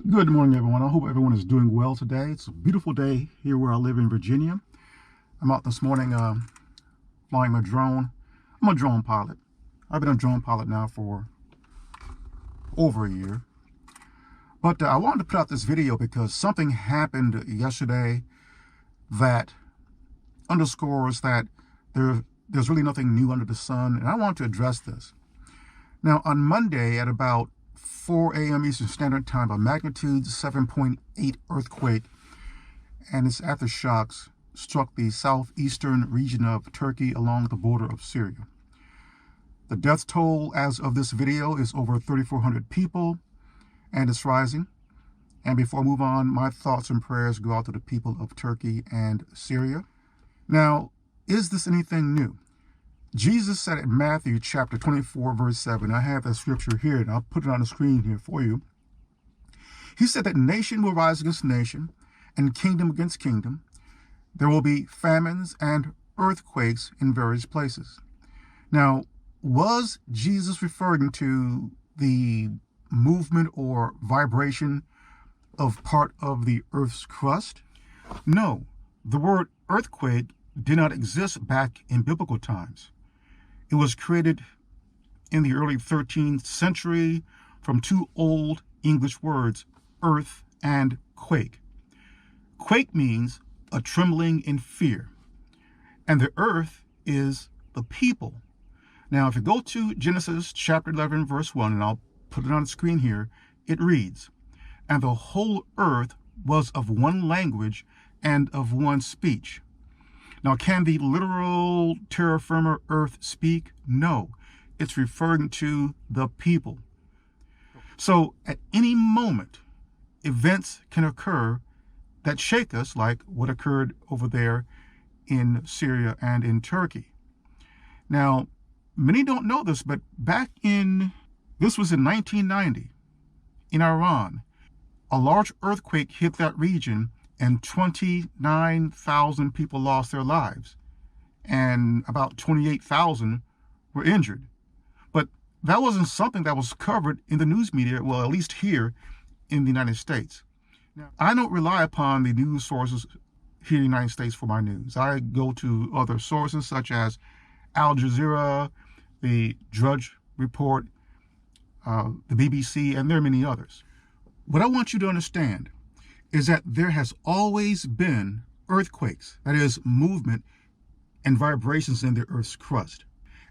Good morning, everyone. I hope everyone is doing well today. It's a beautiful day here where I live in Virginia. I'm out this morning flying my drone. I'm a drone pilot. I've been a drone pilot now for over a year. But I wanted to put out this video because something happened yesterday that underscores that there's really nothing new under the sun, and I want to address this. Now, on Monday at about 4 a.m. Eastern Standard Time, a magnitude 7.8 earthquake and its aftershocks struck the southeastern region of Turkey along the border of Syria. The death toll as of this video is over 3,400 people, and it's rising. And before I move on, my thoughts and prayers go out to the people of Turkey and Syria. Now, is this anything new? Jesus said in Matthew chapter 24, verse 7, I have that scripture here, and I'll put it on the screen here for you. He said that nation will rise against nation, and kingdom against kingdom. There will be famines and earthquakes in various places. Now, was Jesus referring to the movement or vibration of part of the earth's crust? No, the word earthquake did not exist back in biblical times. It was created in the early 13th century from two old English words, earth and quake. Quake means a trembling in fear, and the earth is the people. Now, if you go to Genesis chapter 11, verse 1, and I'll put it on the screen here, it reads, and the whole earth was of one language and of one speech. Now, can the literal terra firma earth speak? No, it's referring to the people. So at any moment, events can occur that shake us, like what occurred over there in Syria and in Turkey. Now, many don't know this, but this was in 1990 in Iran, a large earthquake hit that region and 29,000 people lost their lives, and about 28,000 were injured. But that wasn't something that was covered in the news media, well, at least here in the United States. Now, I don't rely upon the news sources here in the United States for my news. I go to other sources such as Al Jazeera, the Drudge Report, the BBC, and there are many others. What I want you to understand is that there has always been earthquakes, that is, movement and vibrations in the earth's crust.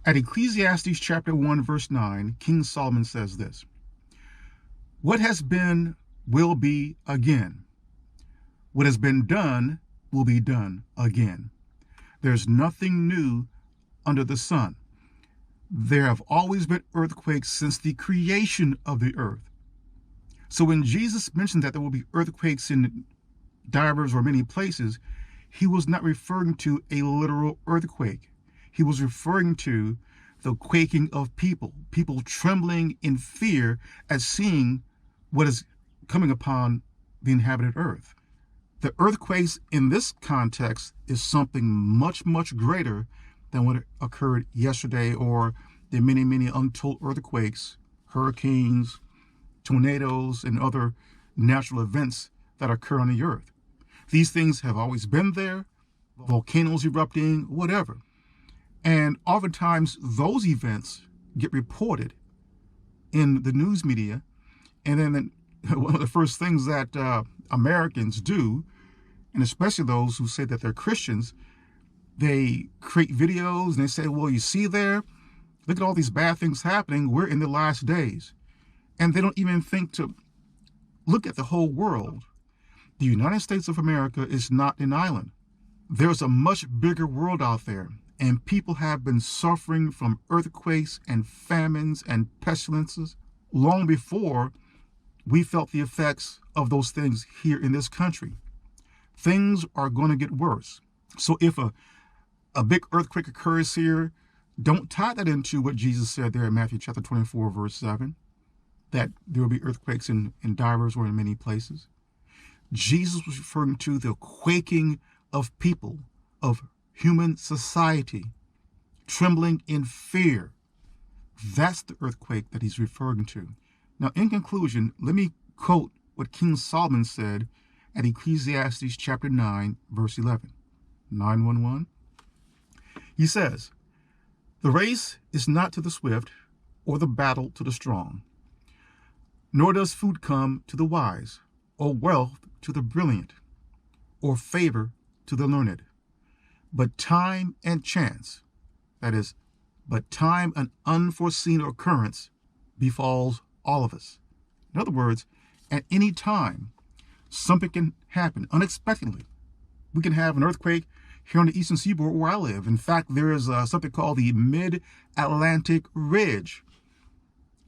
At Ecclesiastes chapter 1, verse 9, King Solomon says this, what has been will be again. What has been done will be done again. There's nothing new under the sun. There have always been earthquakes since the creation of the earth. So when Jesus mentioned that there will be earthquakes in divers or many places, he was not referring to a literal earthquake. He was referring to the quaking of people trembling in fear at seeing what is coming upon the inhabited earth. The earthquakes in this context is something much, much greater than what occurred yesterday, or the many, many untold earthquakes, hurricanes, tornadoes, and other natural events that occur on the earth. These things have always been there, volcanoes erupting, whatever. And oftentimes those events get reported in the news media, and then one of the first things that Americans do, and especially those who say that they're Christians, they create videos and they say, well, you see there, look at all these bad things happening, we're in the last days. And they don't even think to look at the whole world. The United States of America is not an island. There's a much bigger world out there, and people have been suffering from earthquakes and famines and pestilences long before we felt the effects of those things here in this country. Things are going to get worse. So if a big earthquake occurs here, don't tie that into what Jesus said there in Matthew chapter 24, verse 7. That there will be earthquakes in divers or in many places. Jesus was referring to the quaking of people, of human society, trembling in fear. That's the earthquake that he's referring to. Now, in conclusion, let me quote what King Solomon said at Ecclesiastes chapter 9, verse 11. 9:11. He says, "The race is not to the swift, or the battle to the strong, nor does food come to the wise, or wealth to the brilliant, or favor to the learned. But time and chance," that is, but time and unforeseen occurrence befalls all of us. In other words, at any time, something can happen unexpectedly. We can have an earthquake here on the eastern seaboard where I live. In fact, there is something called the Mid-Atlantic Ridge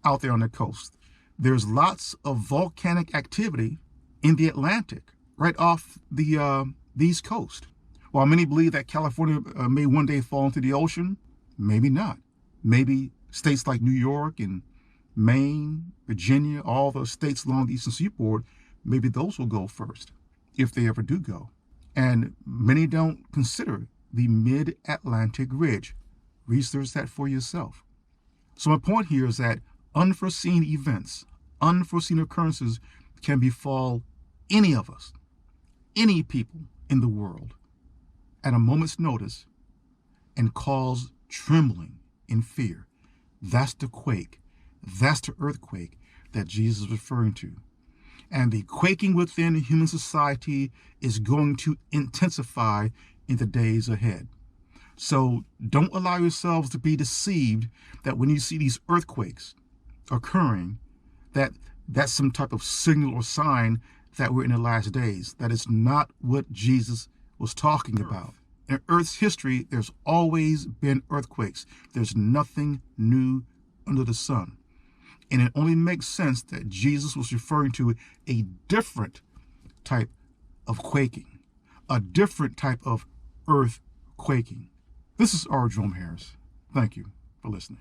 out there on the coast. There's lots of volcanic activity in the Atlantic, right off the East Coast. While many believe that California may one day fall into the ocean, maybe not. Maybe states like New York and Maine, Virginia, all those states along the eastern seaboard, maybe those will go first, if they ever do go. And many don't consider the Mid-Atlantic Ridge. Research that for yourself. So my point here is that unforeseen events, unforeseen occurrences can befall any of us, any people in the world, at a moment's notice and cause trembling and fear. That's the quake. That's the earthquake that Jesus is referring to. And the quaking within human society is going to intensify in the days ahead. So don't allow yourselves to be deceived that when you see these earthquakes occurring, that's some type of signal or sign that we're in the last days. That is not what Jesus was talking about. In Earth's history, there's always been earthquakes. There's nothing new under the sun. And it only makes sense that Jesus was referring to a different type of quaking, a different type of earth quaking. This is R. Jerome Harris. Thank you for listening.